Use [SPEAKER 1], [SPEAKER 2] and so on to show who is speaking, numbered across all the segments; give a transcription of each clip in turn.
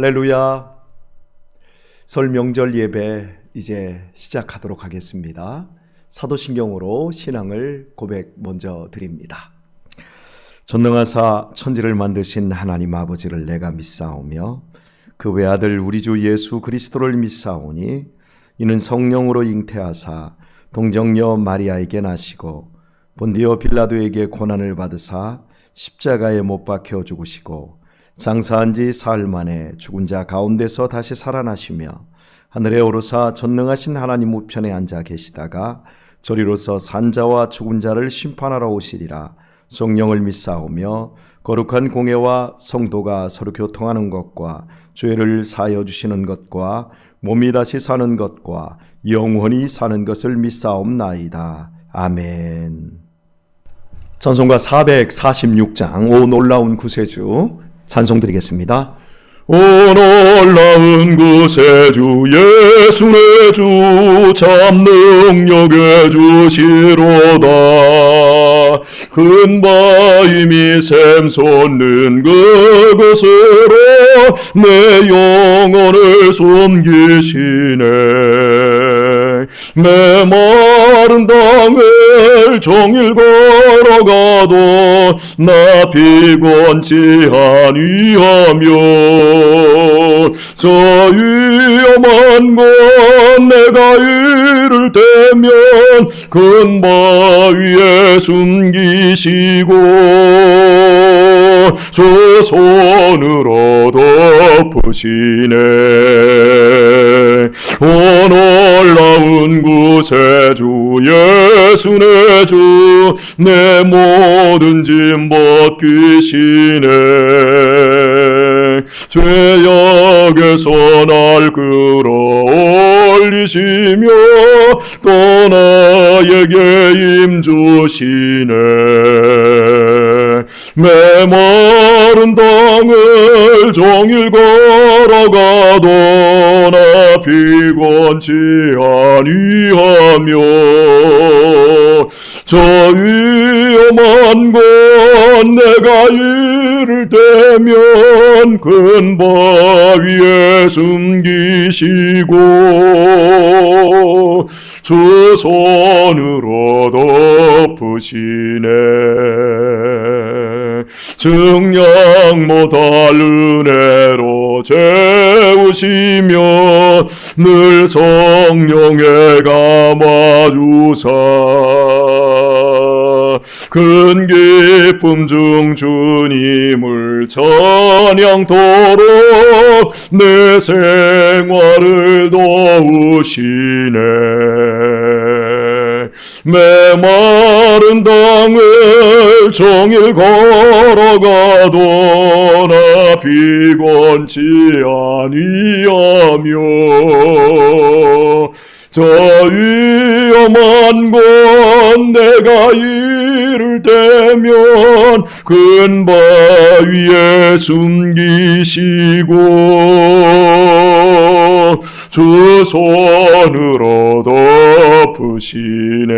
[SPEAKER 1] 할렐루야. 설 명절 예배 이제 시작하도록 하겠습니다. 사도신경으로 신앙을 고백 먼저 드립니다. 전능하사 천지를 만드신 하나님 아버지를 내가 믿사오며 그 외아들 우리 주 예수 그리스도를 믿사오니 이는 성령으로 잉태하사 동정녀 마리아에게 나시고 본디오 빌라도에게 고난을 받으사 십자가에 못 박혀 죽으시고 장사한 지 사흘 만에 죽은 자 가운데서 다시 살아나시며 하늘에 오르사 전능하신 하나님 우편에 앉아 계시다가 저리로서 산자와 죽은 자를 심판하러 오시리라. 성령을 믿사오며 거룩한 공예와 성도가 서로 교통하는 것과 죄를 사하여 주시는 것과 몸이 다시 사는 것과 영원히 사는 것을 믿사옵나이다. 아멘. 찬송가 446장 오 놀라운 구세주 찬송 드리겠습니다. 오 놀라운 구세주 예수 내 주 참 능력의 주시로다. 큰 바임이 샘솟는 그곳으로 내 영혼을 숨기시네. 메마른 땅을 종일 걸어가도 나 피곤치 아니하며 저 위험한 곳 내가 이를 때면 큰 바위에 숨기시고 저 손으로 덮으시네. 오 놀라운 구세주 예수 내 주 내 모든 짐 벗기시네. 죄악에서 날 끌어올리시며 또 나에게 힘주시네. 메마른 땅을 종일 걸어가도 나 피곤치 아니하며 저 위험한 곳 내가 이를 때면 큰 바위에 숨기시고 주 손으로 덮으시네. 증량 못할 은혜로 채우시며 늘 성령에 감아주사 큰 기쁨 중 주님을 찬양토록 내 생활을 도우시네. 메마른 땅을 종일 걸어가도 나 피곤치 아니하며 저 위험한 곳 내가 이를 때면 큰 바위에 숨기시고 주 손으로 덮으시네.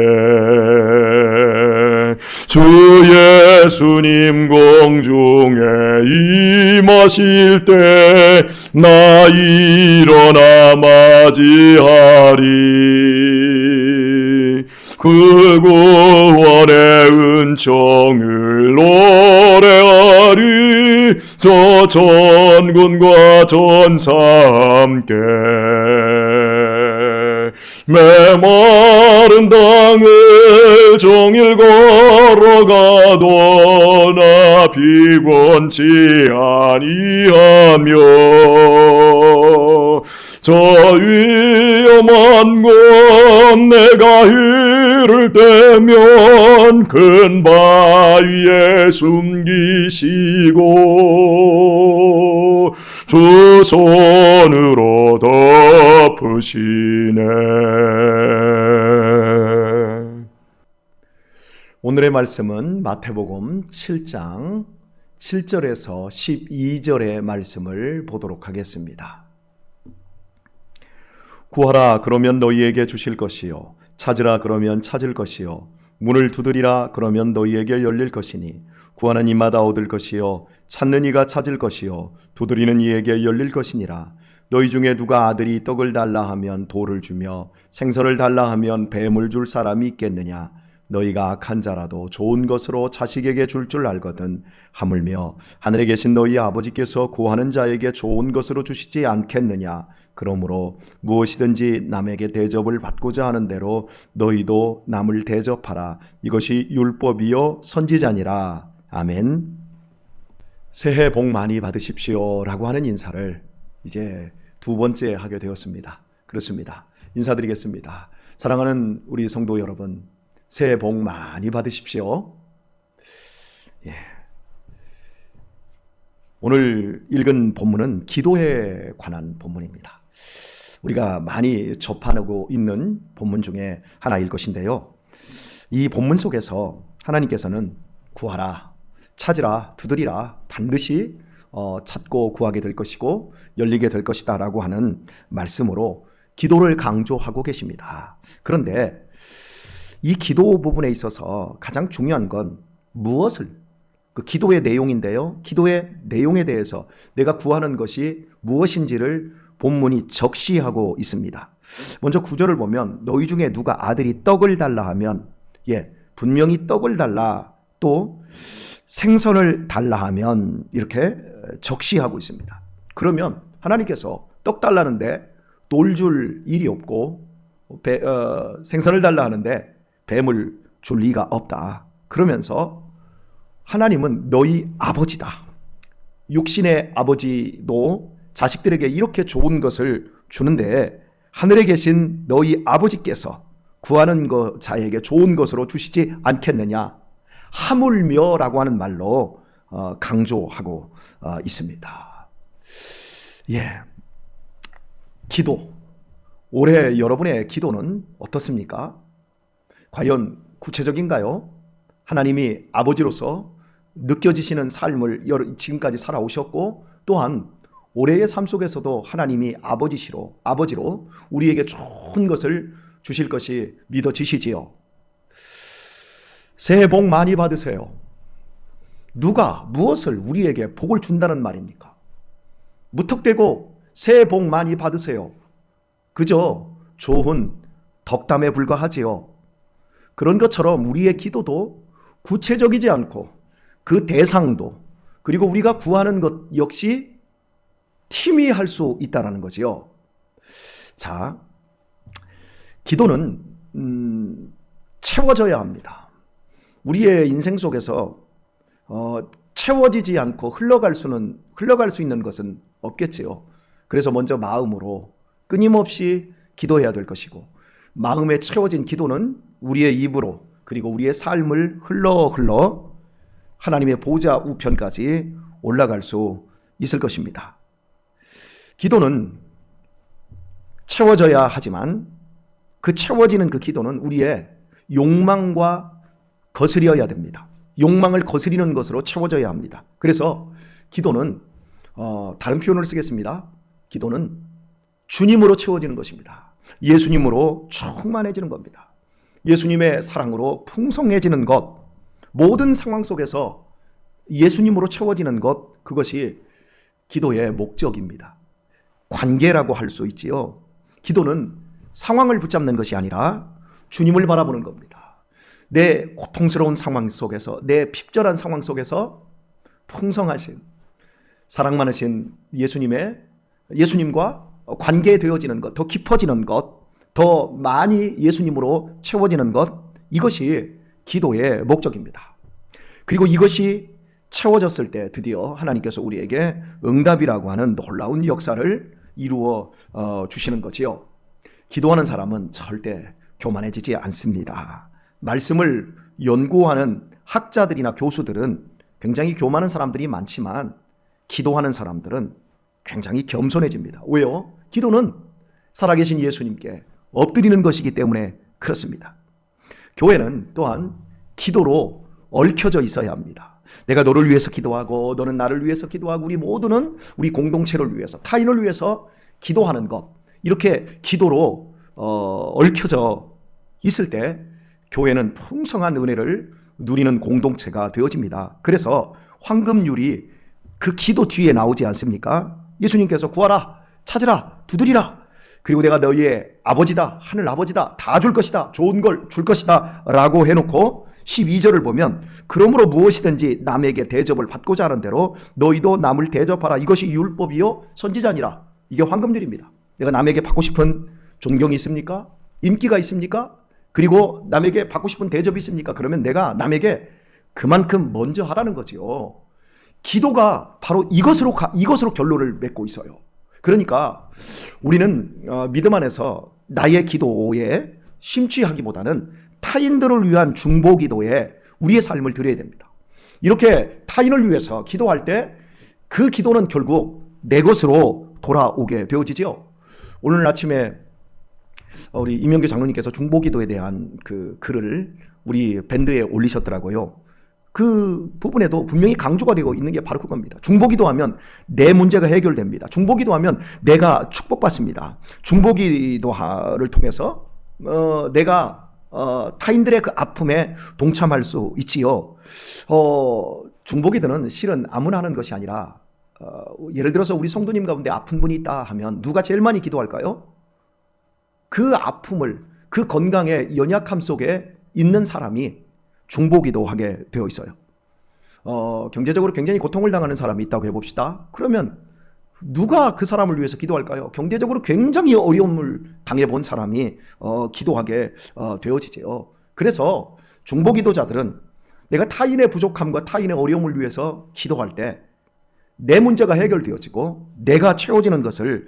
[SPEAKER 1] 주 예수님 공중에 임하실 때 나 일어나 맞이하리. 그 구원의 은총을 노래하리. 저 전군과 전사 함께 메마른 땅을 종일 걸어가도 나 피곤치 아니하며 저 위험한 곳 내가 이를 때면 큰 바위에 숨기시고 주 손으로 덮으시네. 오늘의 말씀은 마태복음 7장 7절에서 12절의 말씀을 보도록 하겠습니다. 구하라 그러면 너희에게 주실 것이요 찾으라 그러면 찾을 것이요 문을 두드리라 그러면 너희에게 열릴 것이니 구하는 이마다 얻을 것이요 찾는 이가 찾을 것이요 두드리는 이에게 열릴 것이니라. 너희 중에 누가 아들이 떡을 달라 하면 돌을 주며 생선을 달라 하면 뱀을 줄 사람이 있겠느냐. 너희가 악한 자라도 좋은 것으로 자식에게 줄 알거든. 하물며 하늘에 계신 너희 아버지께서 구하는 자에게 좋은 것으로 주시지 않겠느냐. 그러므로 무엇이든지 남에게 대접을 받고자 하는 대로 너희도 남을 대접하라. 이것이 율법이요 선지자니라. 아멘. 새해 복 많이 받으십시오 라고 하는 인사를 이제 두 번째 하게 되었습니다. 그렇습니다. 인사드리겠습니다. 사랑하는 우리 성도 여러분, 새해 복 많이 받으십시오. 예. 오늘 읽은 본문은 기도에 관한 본문입니다. 우리가 많이 접하고 있는 본문 중에 하나일 것인데요. 이 본문 속에서 하나님께서는 구하라, 찾으라, 두드리라, 반드시 찾고 구하게 될 것이고 열리게 될 것이다 라고 하는 말씀으로 기도를 강조하고 계십니다. 그런데 이 기도 부분에 있어서 가장 중요한 건 무엇을, 그 기도의 내용인데요. 기도의 내용에 대해서 내가 구하는 것이 무엇인지를 본문이 적시하고 있습니다. 먼저 9절을 보면 너희 중에 누가 아들이 떡을 달라 하면, 분명히 떡을 달라, 또 생선을 달라 하면 이렇게 적시하고 있습니다. 그러면 하나님께서 떡 달라는데 돌 줄 일이 없고 생선을 달라 하는데 뱀을 줄 리가 없다. 그러면서 하나님은 너희 아버지다. 육신의 아버지도 자식들에게 이렇게 좋은 것을 주는데 하늘에 계신 너희 아버지께서 구하는 자에게 좋은 것으로 주시지 않겠느냐. 하물며 라고 하는 말로 강조하고 있습니다. 기도. 올해 여러분의 기도는 어떻습니까? 과연 구체적인가요? 하나님이 아버지로서 느껴지시는 삶을 지금까지 살아오셨고, 또한 올해의 삶 속에서도 하나님이 아버지로 우리에게 좋은 것을 주실 것이 믿어지시지요. 새해 복 많이 받으세요. 누가 무엇을 우리에게 복을 준다는 말입니까? 무턱대고 새해 복 많이 받으세요. 그저 좋은 덕담에 불과하지요. 그런 것처럼 우리의 기도도 구체적이지 않고 그 대상도, 그리고 우리가 구하는 것 역시 팀이 할 수 있다는 거지요. 자, 기도는 채워져야 합니다. 우리의 인생 속에서 채워지지 않고 흘러갈 수 있는 것은 없겠지요. 그래서 먼저 마음으로 끊임없이 기도해야 될 것이고, 마음에 채워진 기도는 우리의 입으로, 그리고 우리의 삶을 흘러 하나님의 보좌 우편까지 올라갈 수 있을 것입니다. 기도는 채워져야 하지만 그 채워지는 그 기도는 우리의 욕망과 거스려야 됩니다. 욕망을 거스리는 것으로 채워져야 합니다. 그래서 기도는 다른 표현을 쓰겠습니다. 기도는 주님으로 채워지는 것입니다. 예수님으로 충만해지는 겁니다. 예수님의 사랑으로 풍성해지는 것, 모든 상황 속에서 예수님으로 채워지는 것, 그것이 기도의 목적입니다. 관계라고 할 수 있지요. 기도는 상황을 붙잡는 것이 아니라 주님을 바라보는 겁니다. 내 고통스러운 상황 속에서, 내 핍절한 상황 속에서 풍성하신, 사랑 많으신 예수님과 관계되어지는 것, 더 깊어지는 것, 더 많이 예수님으로 채워지는 것, 이것이 기도의 목적입니다. 그리고 이것이 채워졌을 때 드디어 하나님께서 우리에게 응답이라고 하는 놀라운 역사를 이루어 주시는 거지요. 기도하는 사람은 절대 교만해지지 않습니다. 말씀을 연구하는 학자들이나 교수들은 굉장히 교만한 사람들이 많지만 기도하는 사람들은 굉장히 겸손해집니다. 왜요? 기도는 살아계신 예수님께 엎드리는 것이기 때문에 그렇습니다. 교회는 또한 기도로 얽혀져 있어야 합니다. 내가 너를 위해서 기도하고 너는 나를 위해서 기도하고 우리 모두는 우리 공동체를 위해서, 타인을 위해서 기도하는 것, 이렇게 기도로 얽혀져 있을 때 교회는 풍성한 은혜를 누리는 공동체가 되어집니다. 그래서 황금률이 그 기도 뒤에 나오지 않습니까? 예수님께서 구하라, 찾으라, 두드리라. 그리고 내가 너희의 아버지다, 하늘 아버지다, 다 줄 것이다, 좋은 걸 줄 것이다 라고 해놓고 12절을 보면 그러므로 무엇이든지 남에게 대접을 받고자 하는 대로 너희도 남을 대접하라. 이것이 율법이요 선지자니라. 이게 황금률입니다. 내가 남에게 받고 싶은 존경이 있습니까? 인기가 있습니까? 그리고 남에게 받고 싶은 대접이 있습니까? 그러면 내가 남에게 그만큼 먼저 하라는 거지요. 기도가 바로 이것으로 결론을 맺고 있어요. 그러니까 우리는 믿음 안에서 나의 기도에 심취하기보다는 타인들을 위한 중보 기도에 우리의 삶을 드려야 됩니다. 이렇게 타인을 위해서 기도할 때 그 기도는 결국 내 것으로 돌아오게 되어지죠. 오늘 아침에 우리 임영규 장로님께서 중보 기도에 대한 그 글을 우리 밴드에 올리셨더라고요. 그 부분에도 분명히 강조가 되고 있는 게 바로 그겁니다. 중보 기도하면 내 문제가 해결됩니다. 중보 기도하면 내가 축복받습니다. 중보 기도를 통해서 내가 타인들의 그 아픔에 동참할 수 있지요. 중보 기도는 실은 아무나 하는 것이 아니라 예를 들어서 우리 성도님 가운데 아픈 분이 있다 하면 누가 제일 많이 기도할까요? 그 아픔을, 그 건강의 연약함 속에 있는 사람이 중보기도 하게 되어 있어요. 경제적으로 굉장히 고통을 당하는 사람이 있다고 해봅시다. 그러면 누가 그 사람을 위해서 기도할까요? 경제적으로 굉장히 어려움을 당해본 사람이 기도하게 되어지죠. 그래서 중보기도자들은 내가 타인의 부족함과 타인의 어려움을 위해서 기도할 때 내 문제가 해결되어지고 내가 채워지는 것을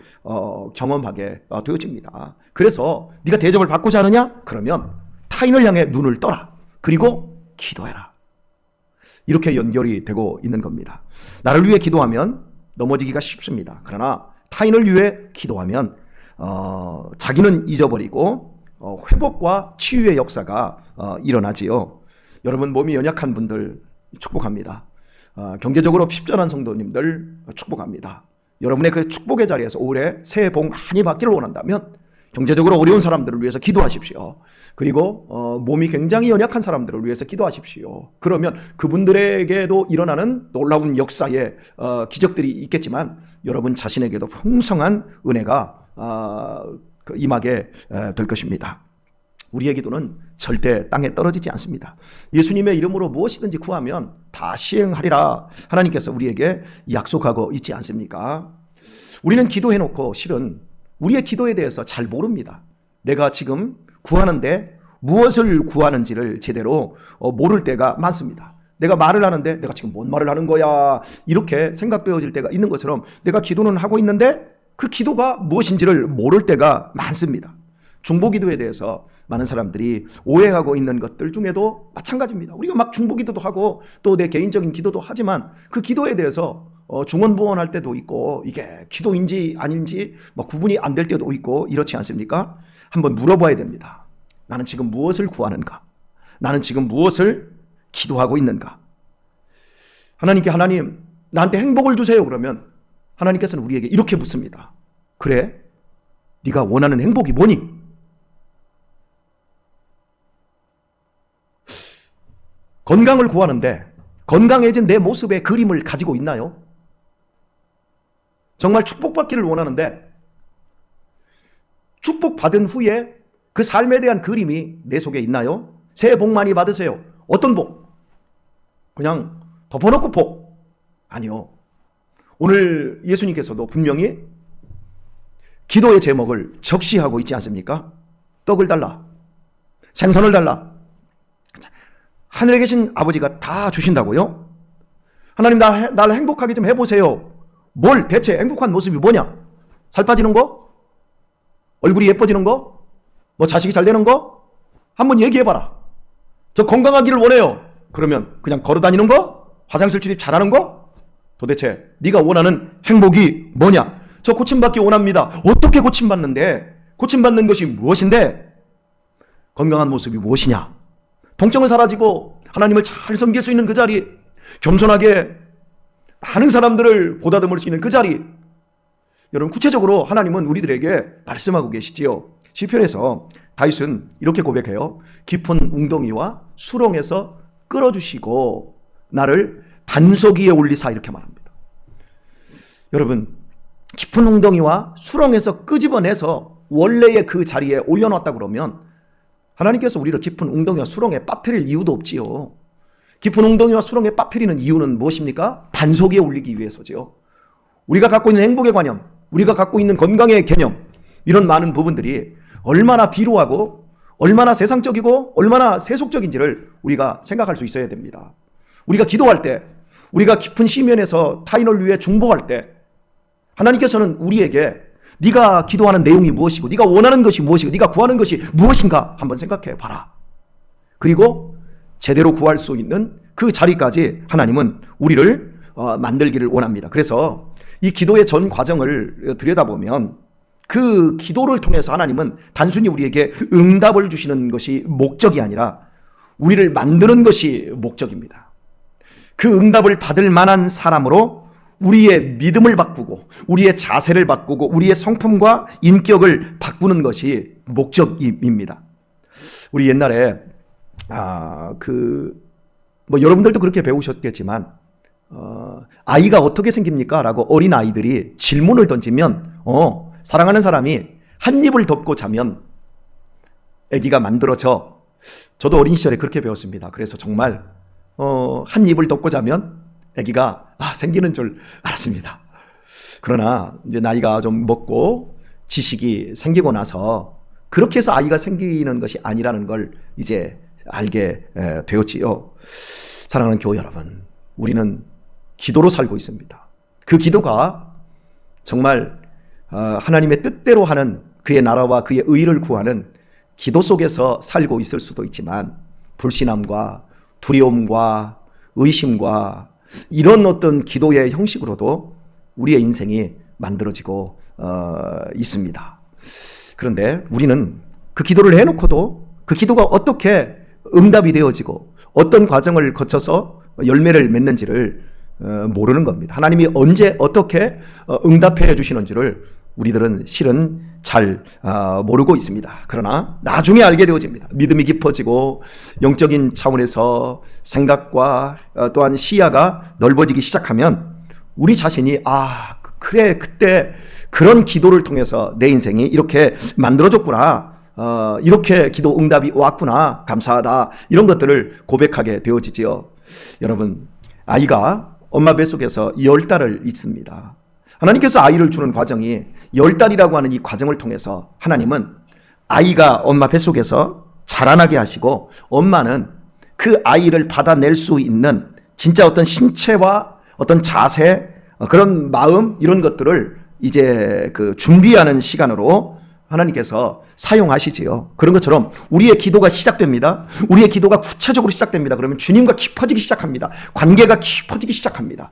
[SPEAKER 1] 경험하게 되어집니다. 그래서 네가 대접을 받고자 하느냐? 그러면 타인을 향해 눈을 떠라. 그리고 기도해라. 이렇게 연결이 되고 있는 겁니다. 나를 위해 기도하면 넘어지기가 쉽습니다. 그러나 타인을 위해 기도하면 자기는 잊어버리고 회복과 치유의 역사가 일어나지요. 여러분 몸이 연약한 분들 축복합니다. 경제적으로 핍절한 성도님들 축복합니다. 여러분의 그 축복의 자리에서 올해 새해 복 많이 받기를 원한다면 경제적으로 어려운 사람들을 위해서 기도하십시오. 그리고 몸이 굉장히 연약한 사람들을 위해서 기도하십시오. 그러면 그분들에게도 일어나는 놀라운 역사의 기적들이 있겠지만 여러분 자신에게도 풍성한 은혜가 임하게 될 것입니다. 우리의 기도는 절대 땅에 떨어지지 않습니다. 예수님의 이름으로 무엇이든지 구하면 다 시행하리라 하나님께서 우리에게 약속하고 있지 않습니까? 우리는 기도해놓고 실은 우리의 기도에 대해서 잘 모릅니다. 내가 지금 구하는데 무엇을 구하는지를 제대로 모를 때가 많습니다. 내가 말을 하는데 내가 지금 뭔 말을 하는 거야 이렇게 생각되어질 때가 있는 것처럼 내가 기도는 하고 있는데 그 기도가 무엇인지를 모를 때가 많습니다. 중보기도에 대해서 많은 사람들이 오해하고 있는 것들 중에도 마찬가지입니다. 우리가 막 중보기도도 하고 또 내 개인적인 기도도 하지만 그 기도에 대해서 중언부언할 때도 있고 이게 기도인지 아닌지 구분이 안 될 때도 있고 이렇지 않습니까? 한번 물어봐야 됩니다. 나는 지금 무엇을 구하는가? 나는 지금 무엇을 기도하고 있는가? 하나님께 하나님 나한테 행복을 주세요 그러면 하나님께서는 우리에게 이렇게 묻습니다. 그래? 네가 원하는 행복이 뭐니? 건강을 구하는데 건강해진 내 모습의 그림을 가지고 있나요? 정말 축복받기를 원하는데 축복받은 후에 그 삶에 대한 그림이 내 속에 있나요? 새해 복 많이 받으세요. 어떤 복? 그냥 덮어놓고 복? 아니요. 오늘 예수님께서도 분명히 기도의 제목을 적시하고 있지 않습니까? 떡을 달라. 생선을 달라. 하늘에 계신 아버지가 다 주신다고요? 하나님 날 행복하게 좀 해보세요. 뭘 대체 행복한 모습이 뭐냐? 살 빠지는 거? 얼굴이 예뻐지는 거? 자식이 잘 되는 거? 한번 얘기해봐라. 저 건강하기를 원해요. 그러면 그냥 걸어다니는 거? 화장실 출입 잘하는 거? 도대체 네가 원하는 행복이 뭐냐? 저 고침받기 원합니다. 어떻게 고침받는데? 고침받는 것이 무엇인데? 건강한 모습이 무엇이냐? 통증을 사라지고 하나님을 잘 섬길 수 있는 그 자리, 겸손하게 많은 사람들을 보다듬을 수 있는 그 자리. 여러분 구체적으로 하나님은 우리들에게 말씀하고 계시지요. 시편에서 다윗은 이렇게 고백해요. 깊은 웅덩이와 수렁에서 끌어주시고 나를 반석 위에 올리사 이렇게 말합니다. 여러분, 깊은 웅덩이와 수렁에서 끄집어내서 원래의 그 자리에 올려놨다 그러면 하나님께서 우리를 깊은 웅덩이와 수렁에 빠뜨릴 이유도 없지요. 깊은 웅덩이와 수렁에 빠뜨리는 이유는 무엇입니까? 반석 위에 올리기 위해서죠. 우리가 갖고 있는 행복의 관념, 우리가 갖고 있는 건강의 개념, 이런 많은 부분들이 얼마나 비루하고 얼마나 세상적이고 얼마나 세속적인지를 우리가 생각할 수 있어야 됩니다. 우리가 기도할 때, 우리가 깊은 시면에서 타인을 위해 중보할 때 하나님께서는 우리에게 네가 기도하는 내용이 무엇이고 네가 원하는 것이 무엇이고 네가 구하는 것이 무엇인가 한번 생각해 봐라. 그리고 제대로 구할 수 있는 그 자리까지 하나님은 우리를 만들기를 원합니다. 그래서 이 기도의 전 과정을 들여다보면 그 기도를 통해서 하나님은 단순히 우리에게 응답을 주시는 것이 목적이 아니라 우리를 만드는 것이 목적입니다. 그 응답을 받을 만한 사람으로 우리의 믿음을 바꾸고 우리의 자세를 바꾸고 우리의 성품과 인격을 바꾸는 것이 목적입니다. 우리 옛날에 여러분들도 그렇게 배우셨겠지만 아이가 어떻게 생깁니까? 라고 어린 아이들이 질문을 던지면 사랑하는 사람이 한 입을 덮고 자면 아기가 만들어져. 저도 어린 시절에 그렇게 배웠습니다. 그래서 정말 한 입을 덮고 자면 아기가 생기는 줄 알았습니다. 그러나 이제 나이가 좀 먹고 지식이 생기고 나서 그렇게 해서 아이가 생기는 것이 아니라는 걸 이제 알게 되었지요. 사랑하는 교회 여러분, 우리는 기도로 살고 있습니다. 그 기도가 정말 하나님의 뜻대로 하는 그의 나라와 그의 의를 구하는 기도 속에서 살고 있을 수도 있지만 불신함과 두려움과 의심과 이런 어떤 기도의 형식으로도 우리의 인생이 만들어지고 있습니다. 그런데 우리는 그 기도를 해놓고도 그 기도가 어떻게 응답이 되어지고 어떤 과정을 거쳐서 열매를 맺는지를 모르는 겁니다. 하나님이 언제 어떻게 응답해 주시는지를 우리들은 실은 잘 모르고 있습니다. 그러나 나중에 알게 되어집니다. 믿음이 깊어지고 영적인 차원에서 생각과 또한 시야가 넓어지기 시작하면 우리 자신이 그래 그때 그런 기도를 통해서 내 인생이 이렇게 만들어졌구나, 이렇게 기도 응답이 왔구나, 감사하다, 이런 것들을 고백하게 되어지지요. 여러분, 아이가 엄마 뱃속에서 10달을 있습니다. 하나님께서 아이를 주는 과정이 10달이라고 하는 이 과정을 통해서 하나님은 아이가 엄마 뱃속에서 자라나게 하시고 엄마는 그 아이를 받아낼 수 있는 진짜 어떤 신체와 어떤 자세, 그런 마음, 이런 것들을 이제 그 준비하는 시간으로 하나님께서 사용하시지요. 그런 것처럼 우리의 기도가 시작됩니다. 우리의 기도가 구체적으로 시작됩니다. 그러면 주님과 깊어지기 시작합니다. 관계가 깊어지기 시작합니다.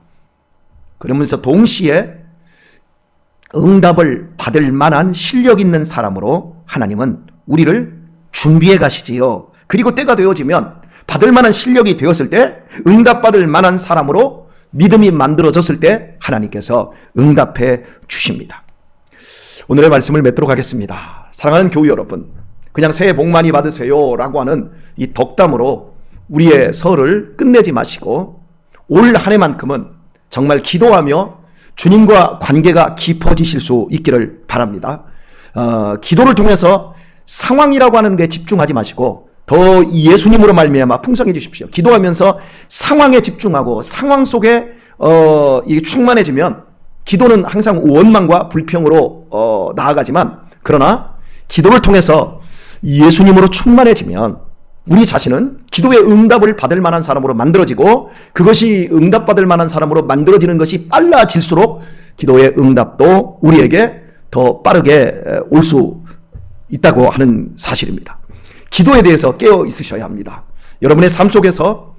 [SPEAKER 1] 그러면서 동시에 응답을 받을 만한 실력 있는 사람으로 하나님은 우리를 준비해 가시지요. 그리고 때가 되어지면 받을 만한 실력이 되었을 때, 응답받을 만한 사람으로 믿음이 만들어졌을 때 하나님께서 응답해 주십니다. 오늘의 말씀을 맺도록 하겠습니다. 사랑하는 교회 여러분, 그냥 새해 복 많이 받으세요 라고 하는 이 덕담으로 우리의 설을 끝내지 마시고 올 한 해만큼은 정말 기도하며 주님과 관계가 깊어지실 수 있기를 바랍니다. 기도를 통해서 상황이라고 하는 데 집중하지 마시고 더 예수님으로 말미암아 풍성해 주십시오. 기도하면서 상황에 집중하고 상황 속에 이게 충만해지면 기도는 항상 원망과 불평으로 나아가지만, 그러나 기도를 통해서 예수님으로 충만해지면 우리 자신은 기도의 응답을 받을 만한 사람으로 만들어지고, 그것이 응답받을 만한 사람으로 만들어지는 것이 빨라질수록 기도의 응답도 우리에게 더 빠르게 올 수 있다고 하는 사실입니다. 기도에 대해서 깨어 있으셔야 합니다. 여러분의 삶 속에서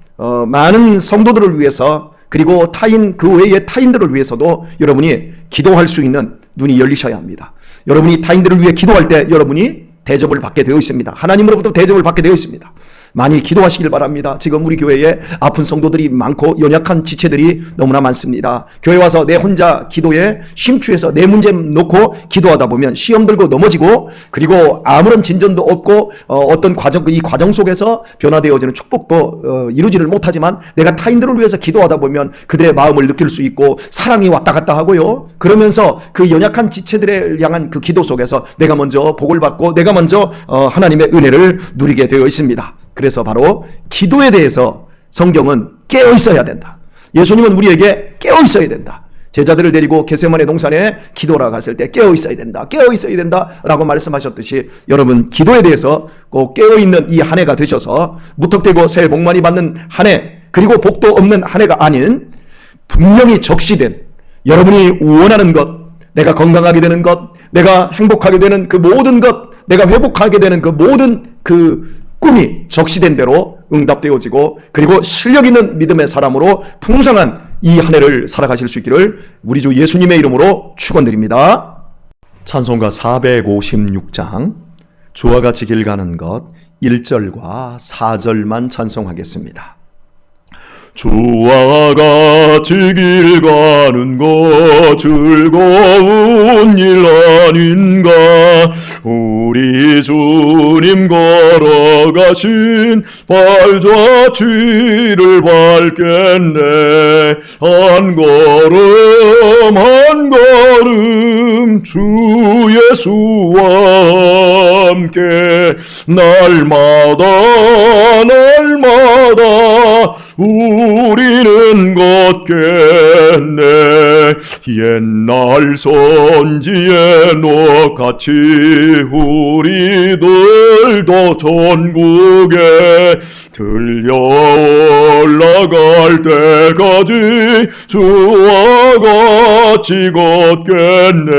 [SPEAKER 1] 많은 성도들을 위해서, 그리고 그 외의 타인들을 위해서도 여러분이 기도할 수 있는 눈이 열리셔야 합니다. 여러분이 타인들을 위해 기도할 때 여러분이 대접을 받게 되어 있습니다. 하나님으로부터 대접을 받게 되어 있습니다. 많이 기도하시길 바랍니다. 지금 우리 교회에 아픈 성도들이 많고 연약한 지체들이 너무나 많습니다. 교회 와서 내 혼자 기도에 심취해서 내 문제 놓고 기도하다 보면 시험 들고 넘어지고, 그리고 아무런 진전도 없고 어떤 이 과정 속에서 변화되어지는 축복도 이루지를 못하지만, 내가 타인들을 위해서 기도하다 보면 그들의 마음을 느낄 수 있고 사랑이 왔다 갔다 하고요. 그러면서 그 연약한 지체들을 향한 그 기도 속에서 내가 먼저 복을 받고 내가 먼저 하나님의 은혜를 누리게 되어 있습니다. 그래서 바로 기도에 대해서 성경은 깨어 있어야 된다. 예수님은 우리에게 깨어 있어야 된다. 제자들을 데리고 겟세마네 동산에 기도하러 갔을 때 깨어 있어야 된다, 깨어 있어야 된다 라고 말씀하셨듯이, 여러분 기도에 대해서 꼭 깨어 있는 이 한 해가 되셔서 무턱대고 새해 복 많이 받는 한 해, 그리고 복도 없는 한 해가 아닌 분명히 적시된 여러분이 원하는 것, 내가 건강하게 되는 것, 내가 행복하게 되는 그 모든 것, 내가 회복하게 되는 그 모든 그 꿈이 적시된 대로 응답되어지고, 그리고 실력 있는 믿음의 사람으로 풍성한 이 한 해를 살아가실 수 있기를 우리 주 예수님의 이름으로 축원드립니다. 찬송가 456장 주와 같이 길 가는 것 1절과 4절만 찬송하겠습니다. 주와 같이 길 가는 것 즐거운 일 아닌가. 우리 주님 걸어가신 발자취를 밟겠네. 한 걸음 한 걸음 주 예수와 함께 날마다 우리는 걷겠네. 옛날 선지에 녹같이 우리들도 전국에 들려 올라갈 때까지 주와 같이 걷겠네.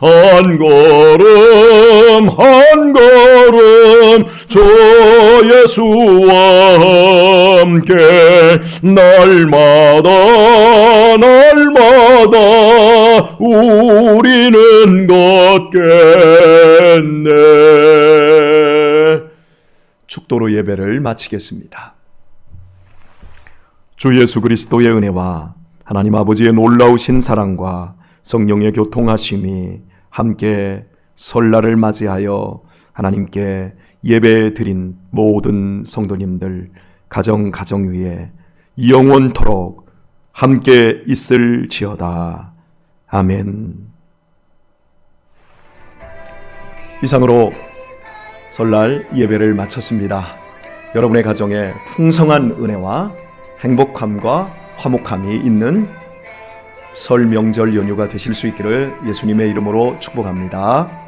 [SPEAKER 1] 한 걸음 한 걸음 주 예수와 함께 날마다 우리는 걷겠네. 축도로 예배를 마치겠습니다. 주 예수 그리스도의 은혜와 하나님 아버지의 놀라우신 사랑과 성령의 교통하심이 함께 설날을 맞이하여 하나님께 예배 드린 모든 성도님들 가정 위에 영원토록 함께 있을지어다. 아멘. 이상으로 설날 예배를 마쳤습니다. 여러분의 가정에 풍성한 은혜와 행복함과 화목함이 있는 설 명절 연휴가 되실 수 있기를 예수님의 이름으로 축복합니다.